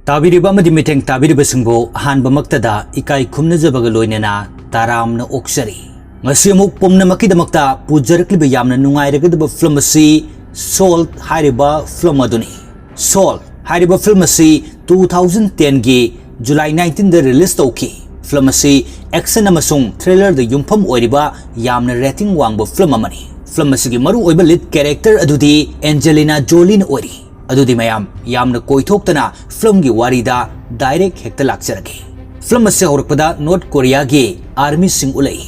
ꯇꯥꯕꯤꯔꯤꯕ ꯑꯃꯗꯤ ꯃꯤꯇꯦꯡ ꯇꯥꯕꯤꯔꯤꯕꯁꯤꯡꯕꯨ ꯑꯍꯥꯟꯕꯃꯛꯇꯗ ꯏꯀꯥꯏ ꯈꯨꯝꯅꯖꯕꯒ ꯂꯣꯏꯅꯅ ꯇꯔꯥꯝꯅ ꯑꯣꯛꯆꯔꯤ꯫ ꯉꯁꯤ ꯑꯃꯨꯛ ꯄꯨꯝꯅꯃꯛꯀꯤꯗꯃꯛꯇ ꯄꯨꯖꯔꯛꯂꯤꯕ ꯌꯥꯝꯅ ꯅꯨꯡꯉꯥꯏꯔꯒꯗꯕ ꯐꯤल्म ꯑꯁꯤ ꯁꯣꯜꯠ ꯍꯥꯏꯔꯤꯕ ꯐꯤल्म ꯑꯗꯨꯅꯤ꯫ ꯁꯣꯜꯠ ꯍꯥꯏꯔꯤꯕ ꯐꯤल्म ꯑꯁꯤ 2010ꯒꯤ ꯖꯨꯂꯥꯏ 19ꯗ ꯔꯤꯂꯤꯖ ꯇꯧꯈꯤ꯫ ꯐꯤल्म ꯑꯁꯤ ꯑꯦꯛꯁꯟ ꯑꯃꯁꯨꯡ ꯊ꯭ꯔꯤꯂꯔꯗ ꯌꯨꯝꯐꯝ ꯑꯣꯏꯔꯤꯕ ꯌꯥꯝꯅ ꯔꯦꯇꯤꯡ ꯋꯥꯡꯕ ꯐꯤल्म ꯑꯃꯅꯤ꯫ ꯐꯤल्म ꯑꯁꯤꯒꯤ ꯃꯔꯨꯑꯣꯏꯕ ꯂꯤꯗ ꯀꯦꯔꯦꯛꯇꯔ ꯑꯗꯨꯗꯤ ꯑꯦꯟꯖꯦꯂꯤꯅꯥ ꯖꯣꯂꯤꯅ ꯑꯣꯏꯔꯤ꯫ ꯑꯗꯨꯗꯤ ꯃꯌꯥꯝ ꯌꯥꯝꯅ ꯀꯣꯏꯊꯣꯛꯇꯅ ꯐꯤल्मꯒꯤ ꯋꯥꯔꯤꯗ ꯗꯥꯏꯔꯦꯛ ꯍꯦꯛꯇ ꯂꯥꯛꯆꯔꯒꯦ꯫ ꯐꯤल्म ꯑꯁꯤ ꯍꯧꯔꯛꯄꯗ ꯅꯣꯔꯊ ꯀꯣꯔꯤꯌꯥꯒꯤ ꯑꯥꯔꯃꯤꯁꯤꯡ ꯎꯠꯂꯛꯏ꯫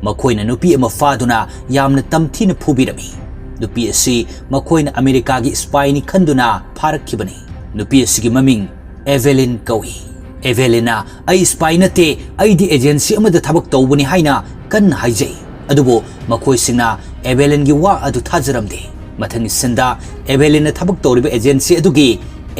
ꯃꯈꯣꯏꯅ ꯅꯨꯄꯤ ꯑꯃ ꯐꯥꯗꯨꯅ ꯌꯥꯝꯅ ꯇꯝꯊꯤꯅ ꯐꯨꯕꯤꯔꯝꯃꯤ꯫ ꯅꯨꯄꯤ ꯑꯁꯤ ꯃꯈꯣꯏꯅ ꯑꯃꯦꯔꯤꯀꯥꯒꯤ ꯁ꯭ꯄꯥꯏꯅꯤ ꯈꯟꯗꯨꯅ ꯐꯥꯔꯛꯈꯤꯕꯅꯤ꯫ ꯅꯨꯄꯤ ꯑꯁꯤꯒꯤ ꯃꯃꯤꯡ ꯑꯦꯚꯦꯂꯤꯟ ꯀꯧꯏ꯫ ꯑꯦꯚꯦꯂꯤꯟꯅ ꯑꯩ ꯁ꯭ꯄꯥꯏ ꯅꯠꯇꯦ, ꯑꯩꯗꯤ ꯑꯦꯖꯦꯟꯁꯤ ꯑꯃꯗ ꯊꯕꯛ ꯇꯧꯕꯅꯤ ꯍꯥꯏꯅ ꯀꯟꯅ ꯍꯥꯏꯖꯩ꯫ ꯑꯗꯨꯕꯨ ꯃꯈꯣꯏꯁꯤꯡꯅ ꯑꯦꯚꯦꯂꯤꯟꯒꯤ ꯋꯥ ꯑꯗꯨ ꯊꯥꯖꯔꯝꯗꯦ꯫ ꯃꯊꯪꯒꯤ ꯁꯤꯟꯗ ꯑꯦꯚꯦꯂꯤꯟꯅ ꯊꯕꯛ ꯇꯧꯔꯤꯕ ꯑꯦꯖꯦꯟꯁꯤ ꯑꯗꯨꯒꯤ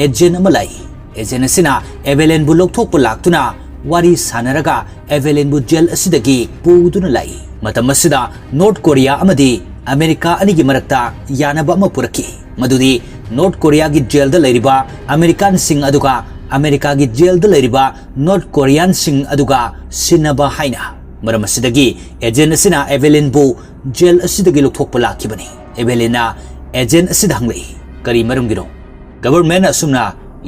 ꯑꯦꯖꯦꯟ ꯑꯃ ꯂꯥꯛꯏ꯫ ꯑꯦꯖꯦꯟ ꯑꯁꯤꯅ ꯑꯦꯚꯦꯂꯤꯟꯕꯨ ꯂꯧꯊꯣꯛꯄ ꯂꯥꯛꯇꯨꯅ ꯋꯥꯔꯤ ꯁꯥꯅꯔꯒ ꯑꯦꯚꯦꯂꯤꯟꯕꯨ ꯖꯦꯜ ꯑꯁꯤꯗꯒꯤ ꯄꯨꯗꯨꯅ ꯂꯥꯛꯏ꯫ ꯃꯇꯝ ꯑꯁꯤꯗ ꯅꯣꯔꯊ ꯀꯣꯔꯤꯌꯥ ꯑꯃꯗꯤ ꯑꯃꯦꯔꯤꯀꯥ ꯑꯅꯤꯒꯤ ꯃꯔꯛꯇ ꯌꯥꯅꯕ ꯑꯃ ꯄꯨꯔꯛꯈꯤ, ꯃꯗꯨꯗꯤ ꯅꯣꯔꯊ ꯀꯣꯔꯤꯌꯥꯒꯤ ꯖꯦꯜꯗ ꯂꯩꯔꯤꯕ ꯑꯃꯦꯔꯤꯀꯥꯟꯁꯤꯡ ꯑꯗꯨꯒ ꯑꯃꯦꯔꯤꯀꯥꯒꯤ ꯖꯦꯜꯗ ꯂꯩꯔꯤꯕ ꯅꯣꯔꯊ ꯀꯣꯔꯤꯌꯥꯟꯁꯤꯡ ꯑꯗꯨꯒ ꯁꯤꯟꯅꯕ ꯍꯥꯏꯅ꯫ ꯃꯔꯝ ꯑꯁꯤꯗꯒꯤ ꯑꯦꯖꯦꯟ ꯑꯁꯤꯅ ꯑꯦꯚꯦꯂꯤꯟꯕꯨ ꯖꯦꯜ ꯑꯁꯤꯗꯒꯤ ꯂꯧꯊꯣꯛꯄ ꯂꯥꯛꯈꯤꯕꯅꯤ꯫ ꯑꯦꯚꯦꯂꯤꯟꯅ ꯑꯦꯖꯦꯟ ꯑꯁꯤꯗ ꯍꯪꯂꯛꯏ, ꯀꯔꯤ ꯃꯔꯝꯒꯤꯅꯣ ꯒꯕꯔꯃꯦꯟꯠꯅ ꯑꯁꯨꯝꯅ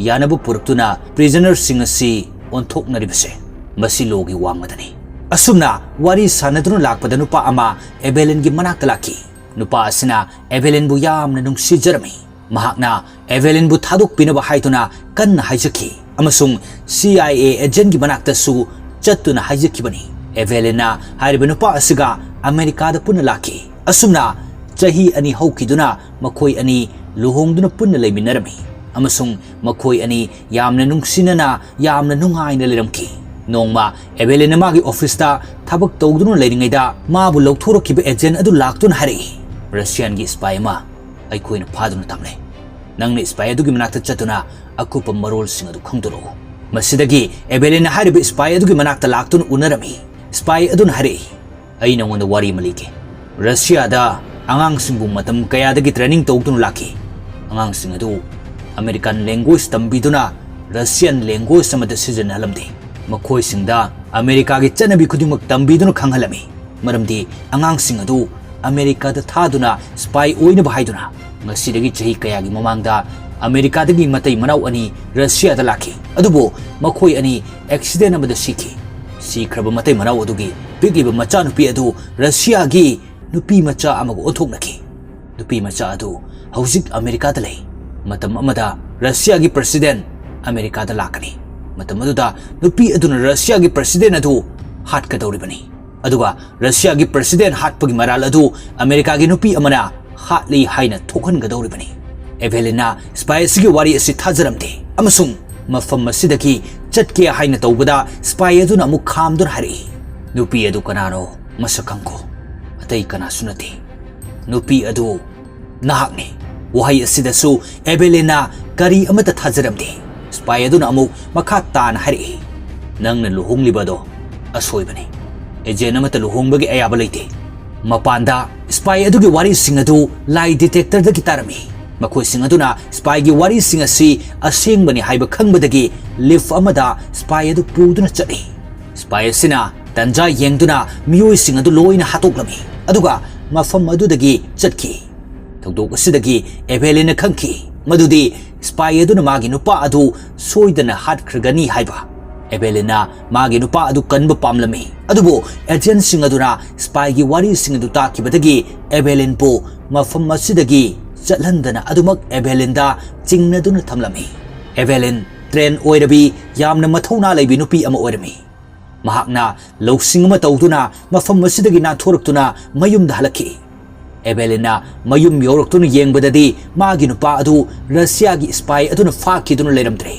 ꯌꯥꯅꯕ ꯄꯨꯔꯛꯇꯨꯅ ꯄ꯭ꯔꯤꯖꯅꯔꯁꯤꯡ ꯑꯁꯤ ꯑꯣꯟꯊꯣꯛꯅꯔꯤꯕꯁꯦ? ꯃꯁꯤ ꯂꯣꯒꯤ ꯋꯥꯡꯃꯗꯅꯤ꯫ ꯑꯁꯨꯝꯅ ꯋꯥꯔꯤ ꯁꯥꯅꯗꯨꯅ ꯂꯥꯛꯄꯗ ꯅꯨꯄꯥ ꯑꯃ ꯑꯦꯚꯦꯂꯤꯟꯒꯤ ꯃꯅꯥꯛꯇ ꯂꯥꯛꯈꯤ꯫ ꯅꯨꯄꯥ ꯑꯁꯤꯅ ꯑꯦꯚꯦꯂꯤꯟꯕꯨ ꯌꯥꯝꯅ ꯅꯨꯡꯁꯤꯖꯔꯝꯃꯤ꯫ ꯃꯍꯥꯛꯅ ꯑꯦꯚꯦꯂꯤꯟꯕꯨ ꯊꯥꯗꯣꯛꯄꯤꯅꯕ ꯍꯥꯏꯗꯨꯅ ꯀꯟꯅ ꯍꯥꯏꯖꯈꯤ ꯑꯃꯁꯨꯡ CIA ꯑꯦꯖꯦꯟꯠꯒꯤ ꯃꯅꯥꯛꯇꯁꯨ ꯆꯠꯇꯨꯅ ꯍꯥꯏꯖꯈꯤꯕꯅꯤ꯫ ꯑꯦꯚꯦꯂꯤꯟꯅ ꯍꯥꯏꯔꯤꯕ ꯅꯨꯄꯥ ꯑꯁꯤꯒ ꯑꯃꯦꯔꯤꯀꯥꯗ ꯄꯨꯟꯅ ꯂꯥꯛꯈꯤ꯫ ꯑꯁꯨꯝꯅ ꯆꯍꯤ 2 ꯍꯧꯈꯤꯗꯨꯅ ꯃꯈꯣꯏ ꯑꯅꯤ ꯂꯨꯍꯣꯡꯗꯨꯅ ꯄꯨꯟꯅ ꯂꯩꯃꯤꯟꯅꯔꯝꯃꯤ ꯑꯃꯁꯨꯡ ꯃꯈꯣꯏ ꯑꯅꯤ ꯌꯥꯝꯅ ꯅꯨꯡꯁꯤꯅꯅ ꯌꯥꯝꯅ ꯅꯨꯡꯉꯥꯏꯅ ꯂꯩꯔꯝꯈꯤ꯫ ꯅꯣꯡꯃ ꯑꯦꯚꯦꯂꯤꯟꯅ ꯃꯥꯒꯤ ꯑꯣꯐꯤꯁꯇ ꯊꯕꯛ ꯇꯧꯗꯨꯅ ꯂꯩꯔꯤꯉꯩꯗ ꯃꯥꯕꯨ ꯂꯧꯊꯣꯔꯛꯈꯤꯕ ꯑꯦꯖꯦꯟꯠ ꯑꯗꯨ ꯂꯥꯛꯇꯨꯅ ꯍꯥꯏꯔꯛꯏ, ꯔꯁꯤꯌꯥꯟꯒꯤ ꯁ꯭ꯄꯥꯏ ꯑꯃ ꯑꯩꯈꯣꯏꯅ ꯐꯥꯗꯨꯅ ꯊꯝꯂꯦ꯫ ꯅꯪꯅ ꯁ꯭ꯄꯥꯏ ꯑꯗꯨꯒꯤ ꯃꯅꯥꯛꯇ ꯆꯠꯇꯨꯅ ꯑꯀꯨꯞꯄ ꯃꯔꯣꯜꯁꯤꯡ ꯑꯗꯨ ꯈꯪꯗꯣꯔꯛꯎ꯫ ꯃꯁꯤꯗꯒꯤ ꯑꯦꯚꯦꯂꯤꯟꯅ ꯍꯥꯏꯔꯤꯕ ꯁ꯭ꯄꯥꯏ ꯑꯗꯨꯒꯤ ꯃꯅꯥꯛꯇ ꯂꯥꯛꯇꯨꯅ ꯎꯅꯔꯝꯃꯤ꯫ ꯁ꯭ꯄꯥꯏ ꯑꯗꯨꯅ ꯍꯥꯏꯔꯛꯏ, ꯑꯩ ꯅꯉꯣꯟꯗ ꯋꯥꯔꯤ ꯑꯃ ꯂꯤꯒꯦ꯫ ꯔꯁꯤꯌꯥꯗ ꯑꯉꯥꯡꯁꯤꯡꯕꯨ ꯃꯇꯝ ꯀꯌꯥꯗꯒꯤ ꯇ꯭ꯔꯦꯅꯤꯡ ꯇꯧꯗꯨꯅ ꯂꯥꯛꯈꯤ꯫ ꯑꯉꯥꯡꯁꯤꯡ ꯑꯗꯨ ꯑꯃꯦꯔꯤꯀꯥꯟ ꯂꯦꯡꯒ꯭ꯋꯦꯖ ꯇꯝꯕꯤꯗꯨꯅ ꯔꯁꯤꯌꯥꯟ ꯂꯦꯡꯒ꯭ꯋꯦꯖ ꯑꯃꯗ ꯁꯤꯖꯤꯟꯅꯍꯜꯂꯝꯗꯦ꯫ ꯃꯈꯣꯏꯁꯤꯡꯗ ꯑꯃꯦꯔꯤꯀꯥꯒꯤ ꯆꯠꯅꯕꯤ ꯈꯨꯗꯤꯡꯃꯛ ꯇꯝꯕꯤꯗꯨꯅ ꯈꯪꯍꯜꯂꯝꯃꯤ, ꯃꯔꯝꯗꯤ ꯑꯉꯥꯡꯁꯤꯡ ꯑꯗꯨ ꯑꯃꯦꯔꯤꯀꯥꯗ ꯊꯥꯗꯨꯅ ꯁ꯭ꯄꯥꯏ ꯑꯣꯏꯅꯕ ꯍꯥꯏꯗꯨꯅ꯫ ꯉꯁꯤꯗꯒꯤ ꯆꯍꯤ ꯀꯌꯥꯒꯤ ꯃꯃꯥꯡꯗ ꯑꯃꯦꯔꯤꯀꯥꯗꯒꯤ ꯃꯇꯩ ꯃꯅꯥꯎ ꯑꯅꯤ ꯔꯁꯤꯌꯥꯗ ꯂꯥꯛꯈꯤ, ꯑꯗꯨꯕꯨ ꯃꯈꯣꯏ ꯑꯅꯤ ꯑꯦꯛꯁꯤꯗꯦꯟꯠ ꯑꯃꯗ ꯁꯤꯈꯤ꯫ ꯁꯤꯈ꯭ꯔꯕ ꯃꯇꯩ ꯃꯅꯥꯎ ꯑꯗꯨꯒꯤ ꯄꯤꯛꯂꯤꯕ ꯃꯆꯥꯅꯨꯄꯤ ꯑꯗꯨ ꯔꯁꯤꯌꯥꯒꯤ ꯅꯨꯄꯤ ꯃꯆꯥ ꯑꯃꯒ ꯑꯣꯟꯊꯣꯛꯅꯈꯤ꯫ ꯅꯨꯄꯤ ꯃꯆꯥ ꯑꯗꯨ ꯍꯧꯖꯤꯛ ꯑꯃꯦꯔꯤꯀꯥꯗ ꯂꯩ꯫ ꯃꯇꯝ ꯑꯃꯗ ꯔꯁꯤꯌꯥꯒꯤ ꯄ꯭ꯔꯦꯁꯤꯗꯦꯟꯠ ꯑꯃꯦꯔꯤꯀꯥꯗ ꯂꯥꯛꯀꯅꯤ꯫ ꯃꯇꯝ ꯑꯗꯨꯗ ꯅꯨꯄꯤ ꯑꯗꯨꯅ ꯔꯁꯤꯌꯥꯒꯤ ꯄ꯭ꯔꯦꯁꯤꯗꯦꯟꯠ ꯑꯗꯨ ꯍꯥꯠꯀꯗꯧꯔꯤꯕꯅꯤ, ꯑꯗꯨꯒ ꯔꯁꯤꯌꯥꯒꯤ ꯄ꯭ꯔꯦꯁꯤꯗꯦꯟꯠ ꯍꯥꯠꯄꯒꯤ ꯃꯔꯥꯜ ꯑꯗꯨ ꯑꯃꯦꯔꯤꯀꯥꯒꯤ ꯅꯨꯄꯤ ꯑꯃꯅ ꯍꯥꯠꯂꯤ ꯍꯥꯏꯅ ꯊꯣꯛꯍꯟꯒꯗꯧꯔꯤꯕꯅꯤ꯫ ꯑꯦꯚꯦꯂꯤꯟꯅ ꯁ꯭ꯄꯥꯏ ꯑꯁꯤꯒꯤ ꯋꯥꯔꯤ ꯑꯁꯤ ꯊꯥꯖꯔꯝꯗꯦ ꯑꯃꯁꯨꯡ ꯃꯐꯝ ꯑꯁꯤꯗꯒꯤ ꯆꯠꯀꯦ ꯍꯥꯏꯅ ꯇꯧꯕꯗ ꯁ꯭ꯄꯥꯏ ꯑꯗꯨꯅ ꯑꯃꯨꯛ ꯈꯥꯝꯗꯨꯅ ꯍꯥꯏꯔꯛꯏ, ꯅꯨꯄꯤ ꯑꯗꯨ ꯀꯅꯥꯅꯣ ꯃꯁꯛ ꯈꯪꯈꯣ, ꯑꯇꯩ ꯀꯅꯥꯁꯨ ꯅꯠꯇꯦ, ꯅꯨꯄꯤ ꯑꯗꯨ ꯅꯍꯥꯛꯅꯤ꯫ ꯋꯥꯍꯩ ꯑꯁꯤꯗꯁꯨ ꯑꯦꯚꯦꯂꯤꯟꯅ ꯀꯔꯤ ꯑꯃꯠꯇ ꯊꯥꯖꯔꯝꯗꯦ꯫ ꯁ꯭ꯄꯥꯏ ꯑꯗꯨꯅ ꯑꯃꯨꯛ ꯃꯈꯥ ꯇꯥꯅ ꯍꯥꯏꯔꯛꯏ, ꯅꯪꯅ ꯂꯨꯍꯣꯡꯂꯤꯕꯗꯣ ꯑꯁꯣꯏꯕꯅꯤ꯫ ꯑꯦꯖꯦꯟꯠ ꯑꯃꯠꯇ ꯂꯨꯍꯣꯡꯕꯒꯤ ꯑꯌꯥꯕ ꯂꯩꯇꯦ꯫ ꯃꯄꯥꯟꯗ ꯁ꯭ꯄꯥꯏ ꯑꯗꯨꯒꯤ ꯋꯥꯔꯤꯁꯤꯡ ꯑꯗꯨ ꯂꯥꯏ ꯗꯤꯇꯦꯛꯇꯔꯗꯒꯤ ꯇꯥꯔꯝꯃꯤ꯫ ꯃꯈꯣꯏꯁꯤꯡ ꯑꯗꯨꯅ ꯁ꯭ꯄꯥꯏꯒꯤ ꯋꯥꯔꯤꯁꯤꯡ ꯑꯁꯤ ꯑꯁꯦꯡꯕꯅꯤ ꯍꯥꯏꯕ ꯈꯪꯕꯗꯒꯤ ꯂꯤꯐ ꯑꯃꯗ ꯁ꯭ꯄꯥꯏ ꯑꯗꯨ ꯄꯨꯗꯨꯅ ꯆꯠꯂꯤ꯫ ꯁ꯭ꯄꯥꯏ ꯑꯁꯤꯅ ꯇꯟꯖꯥ ꯌꯦꯡꯗꯨꯅ ꯃꯤꯑꯣꯏꯁꯤꯡ ꯑꯗꯨ ꯂꯣꯏꯅ ꯍꯥꯠꯇꯣꯛꯂꯝꯃꯤ ꯑꯗꯨꯒ ꯃꯐꯝ ꯑꯗꯨꯗꯒꯤ ꯆꯠꯈꯤ꯫ ꯊꯧꯗꯣꯛ ꯑꯁꯤꯗꯒꯤ ꯑꯦꯚꯦꯂꯤꯟꯅ ꯈꯪꯈꯤ ꯃꯗꯨꯗꯤ ꯁ꯭ꯄꯥꯏ ꯑꯗꯨꯅ ꯃꯥꯒꯤ ꯅꯨꯄꯥ ꯑꯗꯨ ꯁꯣꯏꯗꯅ ꯍꯥꯠꯈ꯭ꯔꯒꯅꯤ ꯍꯥꯏꯕ꯫ ꯑꯦꯚꯦꯂꯤꯟꯅ ꯃꯥꯒꯤ ꯅꯨꯄꯥ ꯑꯗꯨ ꯀꯟꯕ ꯄꯥꯝꯂꯝꯃꯤ, ꯑꯗꯨꯕꯨ ꯑꯦꯖꯦꯟꯠꯁꯤꯡ ꯑꯗꯨꯅ ꯁ꯭ꯄꯥꯏꯒꯤ ꯋꯥꯔꯤꯁꯤꯡ ꯑꯗꯨ ꯇꯥꯈꯤꯕꯗꯒꯤ ꯑꯦꯚꯦꯂꯤꯟꯕꯨ ꯃꯐꯝ ꯑꯁꯤꯗꯒꯤ ꯆꯠꯍꯟꯗꯅ ꯑꯗꯨꯃꯛ ꯑꯦꯚꯦꯂꯤꯟꯗ ꯆꯤꯡꯅꯗꯨꯅ ꯊꯝꯂꯝꯃꯤ꯫ ꯑꯦꯚꯦꯂꯤꯟ ꯇ꯭ꯔꯦꯟ ꯑꯣꯏꯔꯕꯤ ꯌꯥꯝꯅ ꯃꯊꯧꯅꯥ ꯂꯩꯕꯤ ꯅꯨꯄꯤ ꯑꯃ ꯑꯣꯏꯔꯝꯃꯤ꯫ ꯃꯍꯥꯛꯅ ꯂꯧꯁꯤꯡ ꯑꯃ ꯇꯧꯗꯨꯅ ꯃꯐꯝ ꯑꯁꯤꯗꯒꯤ ꯅꯥꯟꯊꯣꯔꯛꯇꯨꯅ ꯃꯌꯨꯝꯗ ꯍꯜꯂꯛꯈꯤ꯫ ꯑꯦꯚꯦꯂꯤꯟꯅ ꯃꯌꯨꯝ ꯌꯧꯔꯛꯇꯨꯅ ꯌꯦꯡꯕꯗꯗꯤ ꯃꯥꯒꯤ ꯅꯨꯄꯥ ꯑꯗꯨ ꯔꯁꯤꯌꯥꯒꯤ ꯁ꯭ꯄꯥꯏ ꯑꯗꯨꯅ ꯐꯥꯈꯤꯗꯨꯅ ꯂꯩꯔꯝꯗ꯭ꯔꯦ꯫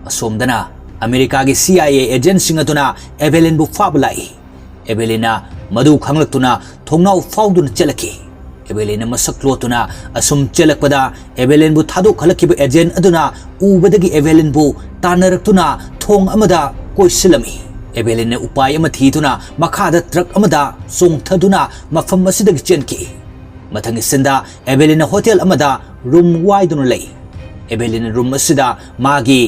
ꯑꯁꯣꯝꯗꯅ ꯑꯃꯦꯔꯤꯀꯥꯒꯤ CIA ꯑꯦꯖꯦꯟꯠꯁꯤꯡ ꯑꯗꯨꯅ ꯑꯦꯚꯦꯂꯤꯟꯕꯨ ꯐꯥꯕ ꯂꯥꯛꯏ꯫ ꯑꯦꯚꯦꯂꯤꯟꯅ ꯃꯗꯨ ꯈꯪꯂꯛꯇꯨꯅ ꯊꯣꯡꯅꯥꯎ ꯐꯥꯎꯗꯨꯅ ꯆꯦꯜꯂꯛꯈꯤ꯫ ꯑꯦꯚꯦꯂꯤꯟꯅ ꯃꯁꯛ ꯂꯣꯠꯇꯨꯅ ꯑꯁꯨꯝ ꯆꯦꯜꯂꯛꯄꯗ ꯑꯦꯚꯦꯂꯤꯟꯕꯨ ꯊꯥꯗꯣꯛꯍꯜꯂꯛꯈꯤꯕ ꯑꯦꯖꯦꯟꯠ ꯑꯗꯨꯅ ꯎꯕꯗꯒꯤ ꯑꯦꯚꯦꯂꯤꯟꯕꯨ ꯇꯥꯟꯅꯔꯛꯇꯨꯅ ꯊꯣꯡ ꯑꯃꯗ ꯀꯣꯏꯁꯤꯜꯂꯝꯃꯤ꯫ ꯑꯦꯚꯦꯂꯤꯟꯅ ꯎꯄꯥꯏ ꯑꯃ ꯊꯤꯗꯨꯅ ꯃꯈꯥꯗ ꯇ꯭ꯔꯛ ꯑꯃꯗ ꯆꯣꯡꯊꯗꯨꯅ ꯃꯐꯝ ꯑꯁꯤꯗꯒꯤ ꯆꯦꯟꯈꯤ꯫ ꯃꯊꯪꯒꯤ ꯁꯤꯟꯗ ꯑꯦꯚꯦꯂꯤꯟꯅ ꯍꯣꯇꯦꯜ ꯑꯃꯗ ꯔꯨꯝ ꯋꯥꯏꯗꯨꯅ ꯂꯩ꯫ ꯑꯦꯚꯦꯂꯤꯟꯅ ꯔꯨꯝ ꯑꯁꯤꯗ ꯃꯥꯒꯤ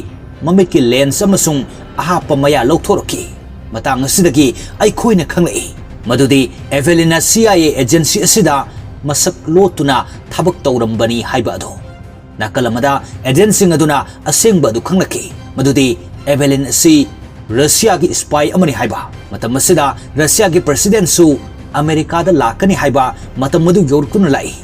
ꯃꯃꯤꯠꯀꯤ ꯂꯦꯟꯁ ꯑꯃꯁꯨꯡ ꯑꯍꯥꯞꯄ ꯃꯌꯥ ꯂꯧꯊꯣꯔꯛꯈꯤ꯫ ꯃꯇꯥꯡ ꯑꯁꯤꯗꯒꯤ ꯑꯩꯈꯣꯏꯅ ꯈꯪꯂꯛꯏ ꯃꯗꯨꯗꯤ ꯑꯦꯚꯦꯂꯤꯟꯅ CIA ꯑꯦꯖꯦꯟꯁꯤ ꯑꯁꯤꯗ ꯃꯁꯛ ꯂꯣꯠꯇꯨꯅ ꯊꯕꯛ ꯇꯧꯔꯝꯕꯅꯤ ꯍꯥꯏꯕ ꯑꯗꯨ꯫ ꯅꯥꯀꯜ ꯑꯃꯗ ꯑꯦꯖꯦꯟꯁꯤꯡ ꯑꯗꯨꯅ ꯑꯁꯦꯡꯕ ꯑꯗꯨ ꯈꯪꯂꯛꯈꯤ ꯃꯗꯨꯗꯤ ꯑꯦꯚꯦꯂꯤꯟ ꯑꯁꯤ ꯔꯁꯤꯌꯥꯒꯤ ꯁ꯭ꯄꯥꯏ ꯑꯃꯅꯤ ꯍꯥꯏꯕ꯫ ꯃꯇꯝ ꯑꯁꯤꯗ ꯔꯁꯤꯌꯥꯒꯤ ꯄ꯭ꯔꯦꯁꯤꯗꯦꯟꯠꯁꯨ ꯑꯃꯦꯔꯤꯀꯥꯗ ꯂꯥꯛꯀꯅꯤ ꯍꯥꯏꯕ ꯃꯇꯝ ꯑꯗꯨ ꯌꯧꯔꯛꯇꯨꯅ ꯂꯥꯛꯏ꯫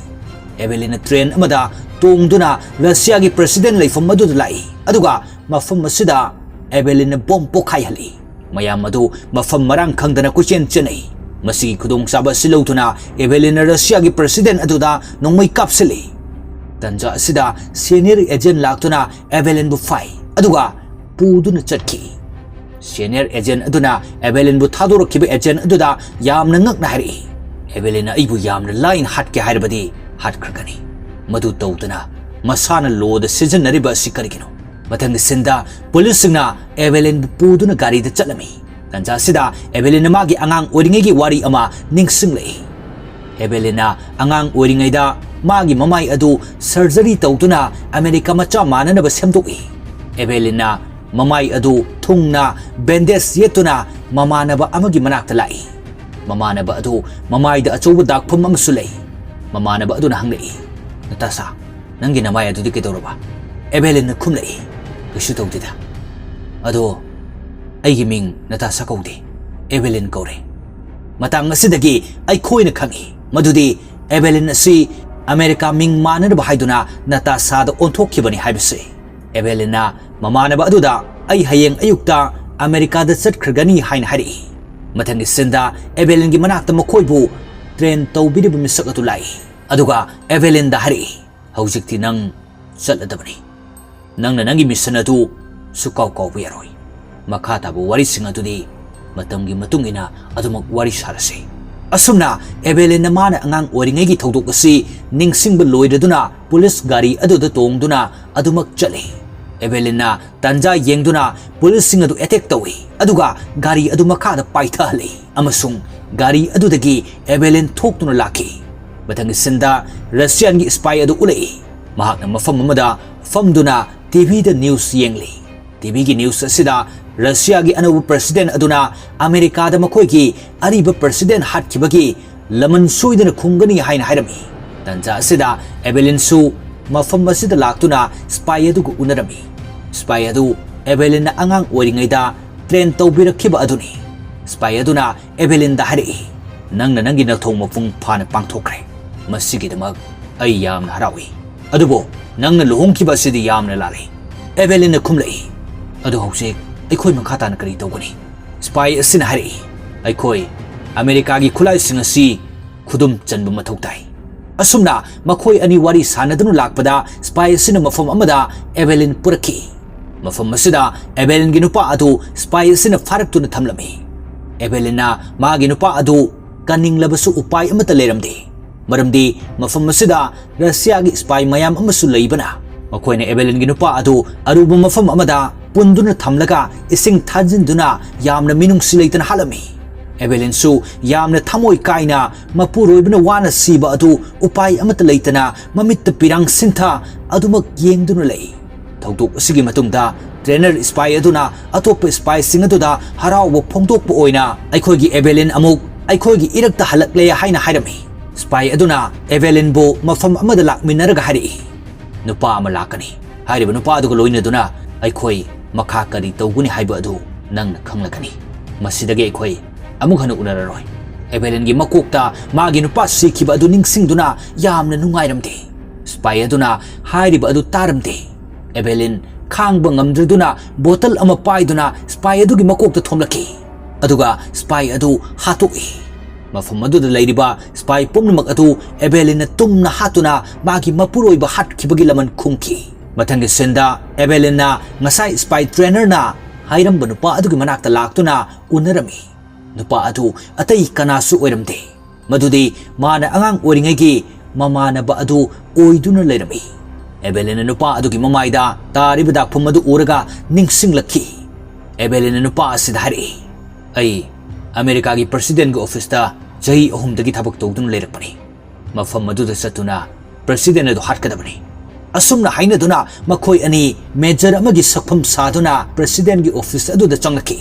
ꯑꯦꯚꯦꯂꯤꯟꯅ ꯇ꯭ꯔꯦꯟ ꯑꯃꯗ ꯇꯣꯡꯗꯨꯅ ꯔꯁꯤꯌꯥꯒꯤ ꯄ꯭ꯔꯦꯁꯤꯗꯦꯟꯠ ꯂꯩꯐꯝ ꯑꯗꯨꯗ ꯂꯥꯛꯏ ꯑꯗꯨꯒ ꯃꯐꯝ ꯑꯁꯤꯗ ꯑꯦꯚꯦꯂꯤꯟꯅ ꯕꯣꯝ ꯄꯣꯈꯥꯏꯍꯜꯂꯤ꯫ ꯃꯌꯥꯝ ꯑꯗꯨ ꯃꯐꯝ ꯃꯔꯥꯡ ꯈꯪꯗꯅ ꯀꯣꯏꯆꯦꯟ ꯆꯦꯟꯅꯩ꯫ ꯃꯁꯤꯒꯤ ꯈꯨꯗꯣꯡꯆꯥꯕ ꯑꯁꯤ ꯂꯧꯗꯨꯅ ꯑꯦꯚꯦꯂꯤꯟꯅ ꯔꯁꯤꯌꯥꯒꯤ ꯄ꯭ꯔꯦꯁꯤꯗꯦꯟꯠ ꯑꯗꯨꯗ ꯅꯣꯡꯃꯩ ꯀꯥꯞꯁꯤꯜꯂꯤ꯫ ꯇꯟꯖꯥ ꯑꯁꯤꯗ ꯁꯦꯅꯤꯌꯔ ꯑꯦꯖꯦꯟꯠ ꯂꯥꯛꯇꯨꯅ ꯑꯦꯚꯦꯂꯤꯟꯕꯨ ꯐꯥꯏ ꯑꯗꯨꯒ ꯄꯨꯗꯨꯅ ꯆꯠꯈꯤ꯫ ꯁꯦꯅꯤꯌꯔ ꯑꯦꯖꯦꯟꯠ ꯑꯗꯨꯅ ꯑꯦꯚꯦꯂꯤꯟꯕꯨ ꯊꯥꯗꯣꯔꯛꯈꯤꯕ ꯑꯦꯖꯦꯟꯠ ꯑꯗꯨꯗ ꯌꯥꯝꯅ ꯉꯛꯅ ꯍꯥꯏꯔꯛꯏ, "ꯑꯦꯚꯦꯂꯤꯟꯅ ꯑꯩꯕꯨ ꯌꯥꯝꯅ ꯂꯥꯏꯅ ꯍꯥꯠꯀꯦ ꯍꯥꯏꯔꯕꯗꯤ ꯍꯥꯠꯈ꯭ꯔꯒꯅꯤ, ꯃꯗꯨ ꯇꯧꯗꯅ ꯃꯁꯥꯅ ꯂꯣꯗ ꯁꯤꯖꯤꯟꯅꯔꯤꯕ ꯑꯁꯤ ꯀꯔꯤꯒꯤꯅꯣ?" ꯃꯊꯪꯒꯤ ꯁꯤꯟꯗ ꯄꯨꯂꯤꯁꯁꯤꯡꯅ ꯑꯦꯚꯦꯂꯤꯟꯕꯨ ꯄꯨꯗꯨꯅ ꯒꯥꯔꯤꯗ ꯆꯠꯂꯝꯃꯤ꯫ ꯇꯟꯖꯥ ꯑꯁꯤꯗ ꯑꯦꯚꯦꯂꯤꯟꯅ ꯃꯥꯒꯤ ꯑꯉꯥꯡ ꯑꯣꯏꯔꯤꯉꯩꯒꯤ ꯋꯥꯔꯤ ꯑꯃ ꯅꯤꯡꯁꯤꯡꯂꯛꯏ꯫ ꯑꯦꯚꯦꯂꯤꯟꯅ ꯑꯉꯥꯡ ꯑꯣꯏꯔꯤꯉꯩꯗ ꯃꯥꯒꯤ ꯃꯃꯥꯏ ꯑꯗꯨ ꯁꯔꯖꯔꯤ ꯇꯧꯗꯨꯅ ꯑꯃꯦꯔꯤꯀꯥ ꯃꯆꯥ ꯃꯥꯟꯅꯅꯕ ꯁꯦꯝꯗꯣꯛꯏ꯫ ꯑꯦꯚꯦꯂꯤꯟꯅ ꯃꯃꯥꯏ ꯑꯗꯨ ꯊꯨꯡꯅ ꯕꯦꯟꯗꯦꯖ ꯌꯦꯠꯇꯨꯅ ꯃꯃꯥꯟꯅꯕ ꯑꯃꯒꯤ ꯃꯅꯥꯛꯇ ꯂꯥꯛꯏ꯫ ꯃꯃꯥꯟꯅꯕ ꯑꯗꯨ ꯃꯃꯥꯏꯗ ꯑꯆꯧꯕ ꯗꯥꯛꯐꯝ ꯑꯃꯁꯨ ꯂꯩ꯫ ꯃꯃꯥꯟꯅꯕ ꯑꯗꯨꯅ ꯍꯪꯂꯛꯏ, "ꯅꯇꯥꯁꯥ, ꯅꯪꯒꯤ ꯅꯃꯥꯏ ꯑꯗꯨꯗꯤ ꯀꯩꯗꯧꯔꯕ?" ꯑꯦꯚꯦꯂꯤꯟꯅ ꯈꯨꯝꯂꯛꯏ, "ꯀꯩꯁꯨ ꯇꯧꯗꯦꯗ, ꯑꯗꯣ ꯑꯩꯒꯤ ꯃꯤꯡ ꯅꯇꯥꯁꯥ ꯀꯧꯗꯦ, ꯑꯦꯚꯦꯂꯤꯟ ꯀꯧꯔꯦ." ꯃꯇꯥꯡ ꯑꯁꯤꯗꯒꯤ ꯑꯩꯈꯣꯏꯅ ꯈꯪꯏ ꯃꯗꯨꯗꯤ ꯑꯦꯚꯦꯂꯤꯟ ꯑꯁꯤ ꯑꯃꯦꯔꯤꯀꯥ ꯃꯤꯡ ꯃꯥꯟꯅꯅꯕ ꯍꯥꯏꯗꯨꯅ ꯅꯇꯥꯁꯥꯗ ꯑꯣꯟꯊꯣꯛꯈꯤꯕꯅꯤ ꯍꯥꯏꯕꯁꯤ꯫ ꯑꯦꯚꯦꯂꯤꯟꯅ ꯃꯃꯥꯟꯅꯕ ꯑꯗꯨꯗ "ꯑꯩ ꯍꯌꯦꯡ ꯑꯌꯨꯛꯇ ꯑꯃꯦꯔꯤꯀꯥꯗ ꯆꯠꯈ꯭ꯔꯒꯅꯤ" ꯍꯥꯏꯅ ꯍꯥꯏꯔꯛꯏ꯫ ꯃꯊꯪꯒꯤ ꯁꯤꯟꯗ ꯑꯦꯚꯦꯂꯤꯟꯒꯤ ꯃꯅꯥꯛꯇ ꯃꯈꯣꯏꯕꯨ ꯇ꯭ꯔꯦꯟ ꯇꯧꯕꯤꯔꯤꯕ ꯃꯤꯁꯛ ꯑꯗꯨ ꯂꯥꯛꯏ ꯑꯗꯨꯒ ꯑꯦꯚꯦꯂꯤꯟꯗ ꯍꯥꯏꯔꯛꯏ, "ꯍꯧꯖꯤꯛꯇꯤ ꯅꯪ ꯆꯠꯂꯗꯕꯅꯤ, ꯅꯪꯅ ꯅꯪꯒꯤ ꯃꯤꯁꯟ ꯑꯗꯨ ꯁꯨꯛꯀꯥꯎ ꯀꯥꯎꯕ ꯌꯥꯔꯣꯏ꯫ ꯃꯈꯥ ꯇꯥꯕ ꯋꯥꯔꯤꯁꯤꯡ ꯑꯗꯨꯗꯤ ꯃꯇꯝꯒꯤ ꯃꯇꯨꯡ ꯏꯟꯅ ꯑꯗꯨꯃꯛ ꯋꯥꯔꯤ ꯁꯥꯔꯁꯤ." ꯑꯁꯨꯝꯅ ꯑꯦꯚꯦꯂꯤꯟꯅ ꯃꯥꯅ ꯑꯉꯥꯡ ꯑꯣꯏꯔꯤꯉꯩꯒꯤ ꯊꯧꯗꯣꯛ ꯑꯁꯤ ꯅꯤꯡꯁꯤꯡꯕ ꯂꯣꯏꯔꯗꯨꯅ ꯄꯨꯂꯤꯁ ꯒꯥꯔꯤ ꯑꯗꯨꯗ ꯇꯣꯡꯗꯨꯅ ꯑꯗꯨꯃꯛ ꯆꯠꯂꯤ꯫ ꯑꯦꯚꯦꯂꯤꯟꯅ ꯇꯟꯖꯥ ꯌꯦꯡꯗꯨꯅ ꯄꯨꯂꯤꯁꯁꯤꯡ ꯑꯗꯨ ꯑꯦꯇꯦꯛ ꯇꯧꯏ ꯑꯗꯨꯒ ꯒꯥꯔꯤ ꯑꯗꯨ ꯃꯈꯥꯗ ꯄꯥꯏꯊꯍꯜꯂꯤ ꯑꯃꯁꯨꯡ ꯒꯥꯔꯤ ꯑꯗꯨꯗꯒꯤ ꯑꯦꯚꯦꯂꯤꯟ ꯊꯣꯛꯇꯨꯅ ꯂꯥꯛꯈꯤ꯫ ꯃꯊꯪꯒꯤ ꯁꯤꯟꯗ ꯔꯁꯤꯌꯥꯟꯒꯤ ꯁ꯭ꯄꯥꯏ ꯑꯗꯨ ꯎꯠꯂꯛꯏ꯫ ꯃꯍꯥꯛꯅ ꯃꯐꯝ ꯑꯃꯗ ꯐꯝꯗꯨꯅ ꯇꯤꯚꯤꯗ ꯅ꯭ꯌꯨꯁ ꯌꯦꯡꯂꯤ꯫ ꯇꯤꯚꯤꯒꯤ ꯅ꯭ꯌꯨꯁ ꯑꯁꯤꯗ ꯔꯁꯤꯌꯥꯒꯤ ꯑꯅꯧꯕ ꯄ꯭ꯔꯦꯁꯤꯗꯦꯟꯠ ꯑꯗꯨꯅ ꯑꯃꯦꯔꯤꯀꯥꯗ ꯃꯈꯣꯏꯒꯤ ꯑꯔꯤꯕ ꯄ꯭ꯔꯦꯁꯤꯗꯦꯟꯠ ꯍꯥꯠꯈꯤꯕꯒꯤ ꯂꯃꯟ ꯁꯣꯏꯗꯅ ꯈꯨꯝꯒꯅꯤ ꯍꯥꯏꯅ ꯍꯥꯏꯔꯝꯃꯤ꯫ ꯇꯟꯖꯥ ꯑꯁꯤꯗ ꯑꯦꯚꯦꯂꯤꯟꯁꯨ ꯃꯐꯝ ꯑꯁꯤꯗ ꯂꯥꯛꯇꯨꯅ ꯁ꯭ꯄꯥꯏ ꯑꯗꯨꯒ ꯎꯅꯔꯝꯃꯤ꯫ ꯁ꯭ꯄꯥꯏ ꯑꯗꯨ ꯑꯦꯚꯦꯂꯤꯟꯅ ꯑꯉꯥꯡ ꯑꯣꯏꯔꯤꯉꯩꯗ ꯇ꯭ꯔꯦꯟ ꯇꯧꯕꯤꯔꯛꯈꯤꯕ ꯑꯗꯨꯅꯤ꯫ ꯁ꯭ꯄꯥꯏ ꯑꯗꯨꯅ ꯑꯦꯚꯦꯂꯤꯟꯗ ꯍꯥꯏꯔꯛꯏ, "ꯅꯪꯅ ꯅꯪꯒꯤ ꯅꯊꯧ ꯃꯄꯨꯡ ꯐꯥꯅ ꯄꯥꯡꯊꯣꯛꯈ꯭ꯔꯦ, ꯃꯁꯤꯒꯤꯗꯃꯛ ꯑꯩ ꯌꯥꯝꯅ ꯍꯔꯥꯎꯏ, ꯑꯗꯨꯕꯨ ꯅꯪꯅ ꯂꯨꯍꯣꯡꯈꯤꯕ ꯑꯁꯤꯗꯤ ꯌꯥꯝꯅ ꯂꯥꯜꯂꯤ." ꯑꯦꯚꯦꯂꯤꯟꯅ ꯈꯨꯝꯂꯛꯏ, "ꯑꯗꯨ ꯍꯧꯖꯤꯛ ꯑꯩꯈꯣꯏ ꯃꯈꯥ ꯇꯥꯅ ꯀꯔꯤ ꯇꯧꯒꯅꯤ?" ꯁ꯭ꯄꯥꯏ ꯑꯁꯤꯅ ꯍꯥꯏꯔꯛꯏ, "ꯑꯩꯈꯣꯏ ꯑꯃꯦꯔꯤꯀꯥꯒꯤ ꯈꯨꯠꯂꯥꯏꯁꯤꯡ ꯑꯁꯤ ꯈꯨꯗꯨꯝ ꯆꯟꯕ ꯃꯊꯧ ꯇꯥꯏ." ꯑꯁꯨꯝꯅ ꯃꯈꯣꯏ ꯑꯅꯤ ꯋꯥꯔꯤ ꯁꯥꯟꯅꯗꯨꯅ ꯂꯥꯛꯄꯗ ꯁ꯭ꯄꯥꯏ ꯑꯁꯤꯅ ꯃꯐꯝ ꯑꯃꯗ ꯑꯦꯚꯦꯂꯤꯟ ꯄꯨꯔꯛꯈꯤ꯫ ꯃꯐꯝ ꯑꯁꯤꯗ ꯑꯦꯚꯦꯂꯤꯟꯒꯤ ꯅꯨꯄꯥ ꯑꯗꯨ ꯁ꯭ꯄꯥꯏ ꯑꯁꯤꯅ ꯐꯥꯔꯛꯇꯨꯅ ꯊꯝꯂꯝꯃꯤ꯫ ꯑꯦꯚꯦꯂꯤꯟꯅ ꯃꯥꯒꯤ ꯅꯨꯄꯥ ꯑꯗꯨ ꯀꯟꯅꯤꯡꯂꯕꯁꯨ ꯎꯄꯥꯏ ꯑꯃꯠꯇ ꯂꯩꯔꯝꯗꯦ, ꯃꯔꯝꯗꯤ ꯃꯐꯝ ꯑꯁꯤꯗ ꯔꯁꯤꯌꯥꯒꯤ ꯁ꯭ꯄꯥꯏ ꯃꯌꯥꯝ ꯑꯃꯁꯨ ꯂꯩꯕꯅ ꯃꯈꯣꯏꯅ ꯑꯦꯚꯦꯂꯤꯟꯒꯤ ꯅꯨꯄꯥ ꯑꯗꯨ ꯑꯔꯨꯕ ꯃꯐꯝ ꯑꯃꯗ ꯄꯨꯟꯗꯨꯅ ꯊꯝꯂꯒ ꯏꯁꯤꯡ ꯊꯥꯖꯤꯟꯗꯨꯅ ꯌꯥꯝꯅ ꯃꯤꯅꯨꯡꯁꯤ ꯂꯩꯇꯅ ꯍꯥꯠꯂꯝꯃꯤ꯫ ꯑꯦꯚꯦꯂꯤꯟꯁꯨ ꯌꯥꯝꯅ ꯊꯃꯣꯏ ꯀꯥꯏꯅ ꯃꯄꯨꯔꯣꯏꯕꯅ ꯋꯥꯅ ꯁꯤꯕ ꯑꯗꯨ ꯎꯄꯥꯏ ꯑꯃꯠꯇ ꯂꯩꯇꯅ ꯃꯃꯤꯠꯇ ꯄꯤꯔꯥꯡ ꯁꯤꯟꯊ ꯑꯗꯨꯃꯛ ꯌꯦꯡꯗꯨꯅ ꯂꯩ꯫ ꯊꯧꯗꯣꯛ ꯑꯁꯤꯒꯤ ꯃꯇꯨꯡꯗ ꯇ꯭ꯔꯦꯅꯔ ꯁ꯭ꯄꯥꯏ ꯑꯗꯨꯅ ꯑꯇꯣꯞꯄ ꯁ꯭ꯄꯥꯏꯁꯤꯡ ꯑꯗꯨꯗ ꯍꯔꯥꯎꯕ ꯐꯣꯡꯗꯣꯛꯄ ꯑꯣꯏꯅ ꯑꯩꯈꯣꯏꯒꯤ ꯑꯦꯚꯦꯂꯤꯟ ꯑꯃꯨꯛ ꯑꯩꯈꯣꯏꯒꯤ ꯏꯔꯛꯇ ꯍꯜꯂꯛꯂꯦ ꯍꯥꯏꯅ ꯍꯥꯏꯔꯝꯃꯤ꯫ ꯁ꯭ꯄꯥꯏ ꯑꯗꯨꯅ ꯑꯦꯚꯦꯂꯤꯟꯕꯨ ꯃꯐꯝ ꯑꯃꯗ ꯂꯥꯛꯃꯤꯟꯅꯔꯒ ꯍꯥꯏꯔꯛꯏ, "ꯅꯨꯄꯥ ꯑꯃ ꯂꯥꯛꯀꯅꯤ, ꯍꯥꯏꯔꯤꯕ ꯅꯨꯄꯥ ꯑꯗꯨꯒ ꯂꯣꯏꯅꯗꯨꯅ ꯑꯩꯈꯣꯏ ꯃꯈꯥ ꯀꯔꯤ ꯇꯧꯒꯅꯤ ꯍꯥꯏꯕ ꯑꯗꯨ ꯅꯪꯅ ꯈꯪꯂꯛꯀꯅꯤ꯫ ꯃꯁꯤꯗꯒꯤ ꯑꯩꯈꯣꯏ ꯑꯃꯨꯛ ꯍꯟꯅ ꯎꯅꯔꯔꯣꯏ." ꯑꯦꯚꯦꯂꯤꯟꯒꯤ ꯃꯀꯣꯛꯇ ꯃꯥꯒꯤ ꯅꯨꯄꯥ ꯁꯤꯈꯤꯕ ꯑꯗꯨ ꯅꯤꯡꯁꯤꯡꯗꯨꯅ ꯌꯥꯝꯅ ꯅꯨꯡꯉꯥꯏꯔꯝꯗꯦ꯫ ꯁ꯭ꯄꯥꯏ ꯑꯗꯨꯅ ꯍꯥꯏꯔꯤꯕ ꯑꯗꯨ ꯇꯥꯔꯝꯗꯦ꯫ ꯑꯦꯚꯦꯂꯤꯟ ꯈꯥꯡꯕ ꯉꯝꯗ꯭ꯔꯗꯨꯅ ꯕꯣꯇꯜ ꯑꯃ ꯄꯥꯏꯗꯨꯅ ꯁ꯭ꯄꯥꯏ ꯑꯗꯨꯒꯤ ꯃꯀꯣꯛꯇ ꯊꯣꯝꯂꯛꯈꯤ ꯑꯗꯨꯒ ꯁ꯭ꯄꯥꯏ ꯑꯗꯨ ꯍꯥꯠꯇꯣꯛꯏ꯫ ꯃꯐꯝ ꯑꯗꯨꯗ ꯂꯩꯔꯤꯕ ꯁ꯭ꯄꯥꯏ ꯄꯨꯝꯅꯃꯛ ꯑꯗꯨ ꯑꯦꯚꯦꯂꯤꯟꯅ ꯇꯨꯝꯅ ꯍꯥꯠꯇꯨꯅ ꯃꯥꯒꯤ ꯃꯄꯨꯔꯣꯏꯕ ꯍꯥꯠꯈꯤꯕꯒꯤ ꯂꯃꯟ ꯈꯨꯝꯈꯤ꯫ ꯃꯊꯪꯒꯤ ꯁꯤꯟꯗ ꯑꯦꯚꯦꯂꯤꯟꯅ ꯉꯁꯥꯏ ꯁ꯭ꯄꯥꯏ ꯇ꯭ꯔꯦꯅꯔꯅ ꯍꯥꯏꯔꯝꯕ ꯅꯨꯄꯥ ꯑꯗꯨꯒꯤ ꯃꯅꯥꯛꯇ ꯂꯥꯛꯇꯨꯅ ꯎꯅꯔꯝꯃꯤ꯫ ꯅꯨꯄꯥ ꯑꯗꯨ ꯑꯇꯩ ꯀꯅꯥꯁꯨ ꯑꯣꯏꯔꯝꯗꯦ, ꯃꯗꯨꯗꯤ ꯃꯥꯅ ꯑꯉꯥꯡ ꯑꯣꯏꯔꯤꯉꯩꯒꯤ ꯃꯃꯥꯟꯅꯕ ꯑꯗꯨ ꯑꯣꯏꯗꯨꯅ ꯂꯩꯔꯝꯃꯤ꯫ ꯑꯦꯚꯦꯂꯤꯟꯅ ꯅꯨꯄꯥ ꯑꯗꯨꯒꯤ ꯃꯃꯥꯏꯗ ꯇꯥꯔꯤꯕ ꯗꯥꯛꯐꯝ ꯑꯗꯨ ꯎꯔꯒ ꯅꯤꯡꯁꯤꯡꯂꯛꯈꯤ꯫ ꯑꯦꯚꯦꯂꯤꯟꯅ ꯅꯨꯄꯥ ꯑꯁꯤꯗ ꯍꯥꯏꯔꯛꯏ, "ꯑꯩ ꯑꯃꯦꯔꯤꯀꯥꯒꯤ ꯄ꯭ꯔꯦꯁꯤꯗꯦꯟꯠꯒꯤ ꯑꯣꯐꯤꯁꯇ ꯆꯍꯤ 3ꯗꯒꯤ ꯊꯕꯛ ꯇꯧꯗꯨꯅ ꯂꯩꯔꯛꯄꯅꯤ꯫ ꯃꯐꯝ ꯑꯗꯨꯗ ꯆꯠꯇꯨꯅ ꯄ꯭ꯔꯦꯁꯤꯗꯦꯟꯠ ꯑꯗꯨ ꯍꯥꯠꯀꯗꯕꯅꯤ꯫ asumna hainaduna makhoi ani major amagi sakpham saduna president gi office aduda changlaki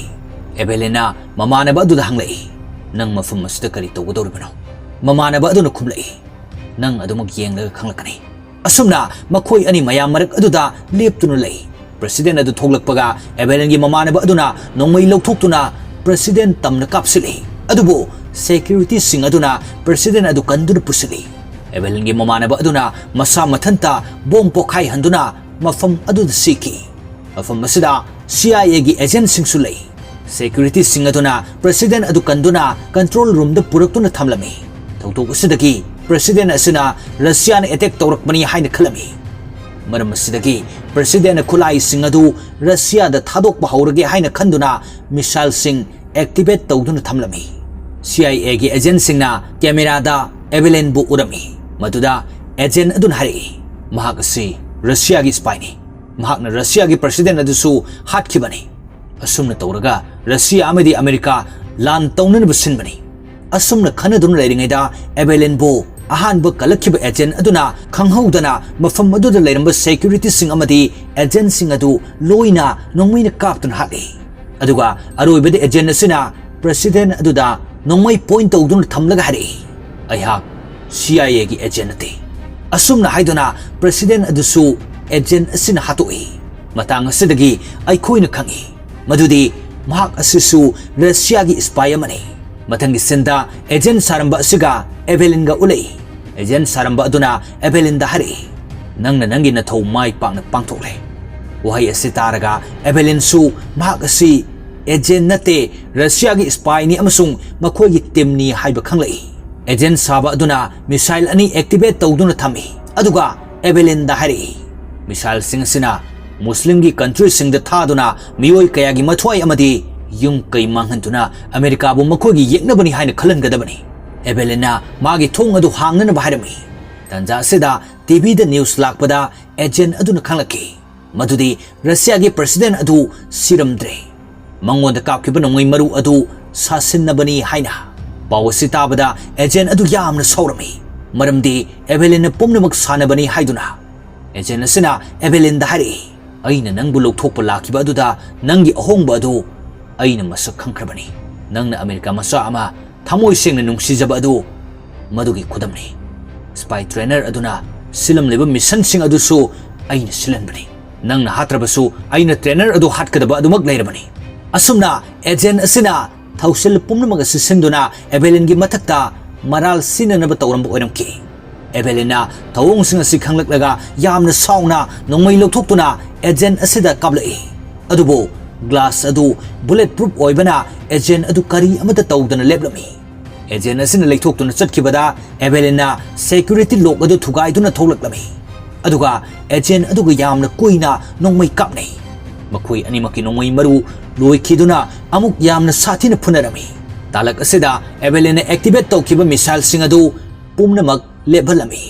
Evelina mamanaba aduda hanglai nang mafam asida kari tawgadoribano mamanaba aduna khumlai nang adumag yenglaga khanglakani asumna makhoi ani mayam marak aduda leptuna lei president adu thoglakpaga Evelin gi mamanaba aduna nongmai lokthokuna president tamna kapsili adubo security sing aduna president adu kanduna pusili Evelin gi mamanaba aduna masa mathanta bom pokhai handuna mafam aduda siki mafam asida CIA gi agent sing sulai security sing aduna president adu kanduna control room da puraktuna thamlami thautok asidagi president asina Russia na attack tawrakmani haina khalami maram asidagi president khulai sing adu Russia da thadokpa haurage haina khanduna missile sing activate tawduna thamlami CIA gi agent sing na camera da Evelyn bu urami maduda agent adun hari mahak asi Russia gi spy ni mahak na Russia gi president adu su hat khibani asumna tawraga Russia amadi America lan tawnan busin bani asumna khanadun leiringai da Evelyn bu ahan bu kalakhiba agent aduna khanghaudana mafam aduda leiramba security sing amadi agent sing adu loina nongmina kaptun hati aduga aroibadi agent asina president aduda nongmai point tawdun thamlaga hari aiha CIA gi agent ate asumna haiduna president adusu agent asina hatoi matang asidagi ai khoina khangi madudi mahak asisu Russia gi spy amani mathangi senda agent saramba asiga Evelyn ga ulei agent saramba aduna Evelyn da hari nangna nangi na thau mai pangna pangthokle wahai asitaraga Evelyn su mahak asi agent nate Russia gi spy ni amasung makhoi gi team ni haiba khanglei agent saba aduna missile ani activate tawduna thami aduga Evelyn da hari missile sing sina Muslim gi country sing da thaduna mioi kaya gi mathwai amadi yung kai manghanduna America bu makhoi gi yeknabani haina khalangadabani Evelina magi thong adu hangnana baharami tanja sida TV da news lakpada agent aduna khanglaki madudi Russia gi president adu siramdre mangonda kapkiba nongoi maru adu sasinabani haina pawasi tabada agent adu yamna saurami maramdi Evelina pumnamak sanabani haiduna agent asina Evelyn da hari aina nangbu lokthokpa lakiba aduda nangi ahongba adu aina masak khangkrabani nangna America masa ama thamoi sengna nungsijaba adu madugi khudamni spy trainer aduna silam leba mission sing adu su aina silanbani nangna hatrabasu aina trainer adu hatkadaba adumak leirabani asumna agent asina thausil pumnamaga sisinduna Evelyn gi mathakta maral sinanaba tawramba oiramki Evelina thawong sing asi khanglaklaga yamna sauna nongmai lokthokuna agent asida kablai adubo glass adu bulletproof oibana agent adu kari amata tawdana leblami agent asina leithokuna chatkibada Evelina security lock adu thugaiduna tholaklami aduga agent aduga yamna kuina nongmai kapnai makhoi animaki nongmai maru loikhiduna amuk yamna sathina phunarami talak asida Evelina activate tawkiba missile sing adu pumnamak lebhalami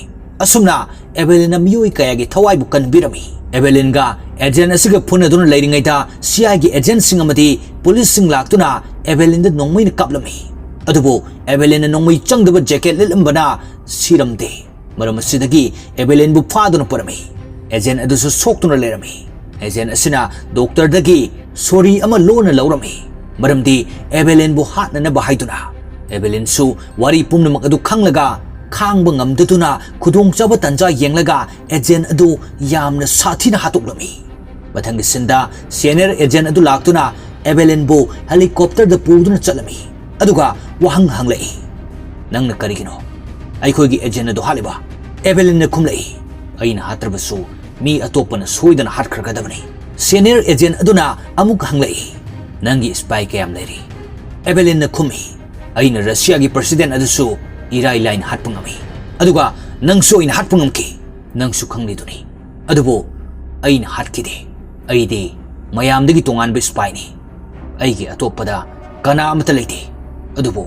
asumna Evelina mioi kayagi thawai bu kanbirami Evelyn ga agent asiga phunaduna leiringaida CIA gi agent sing amadi police sing laktuna Evelyn da nongmai na kaplami adubo Evelyn na nongmai changdaba jacket lelambana siramde maram asidagi Evelyn bu phaduna parami agent adu su soktuna lerami agent asina doctor dagi sorry ama lona laurami maramdi Evelyn bu hatna na bahaiduna Evelyn su wari pumnamak adu khanglaga khangba ngamdaduna khudong chaba tanja yenglaga agent adu yamna sathina hatoklami mathangi sinda senior agent adu laktuna Evelyn bu helicopter da puduna chalami aduga wahang hanglai nangna karigino aikoi gi agent adu haliba Evelyn na khumlai aina hatrabasu mi atopana soidana hatkhragadabani senior agent aduna amuk hanglai nangi spy kayam leri Evelyn na khumi aina Russia gi president adusu irai line hatpungami aduga nangsu in hatpungamki nangsu khangliduni adubo aina hatkide aide mayamdagi tonganba spy ni aigi atopada kana amata leite adubo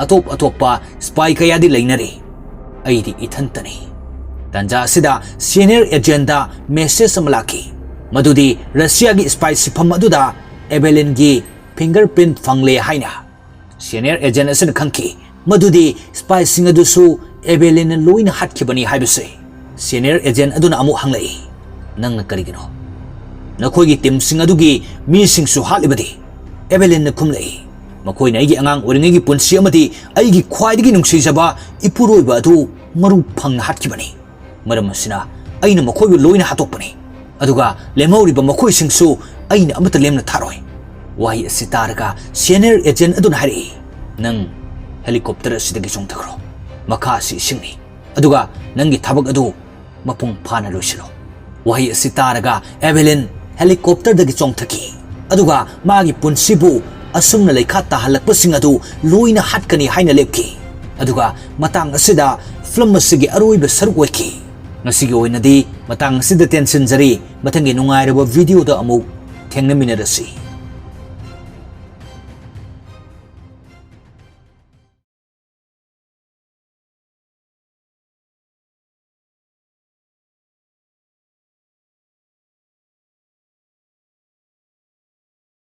atoppa spy kayadi leinare aidi ithantani tanja sida senior agent message amalaki madudi Russia gi spy sifam aduda Evelyn gi fingerprint fangle haina senior agent asin khangki madudi spy sing adusu Evelyn loina hatkibani haibase senior agent aduna amuk hanglai nangna karigino nakhoi gi team sing adugi mi sing su halibadi Evelyn na khumlai makoi na igi angang oringi gi punsi amadi aigi khwaidigi nungsijaba ipuroi ba adu maru phang hatkibani maram asina aina makoi bu loina hatokpani aduga lemhauri ba makoi sing su aina amata lemna tharoi wahi asitaraga senior agent aduna hari nang helicopter asidagi songthakro makha si singni aduga nangi thabak adu mapung phana loisilo wahi asitaraga Evelyn helicopter dagi chongthaki aduga magi punsibu asungna leikha tahalakpasing adu loina hatkani haina lepki aduga matang asida film asigi aroiba saruk oiki ngasigi oinadi matang asida tension jari mathangi nungairaba video da amuk thengnaminarasi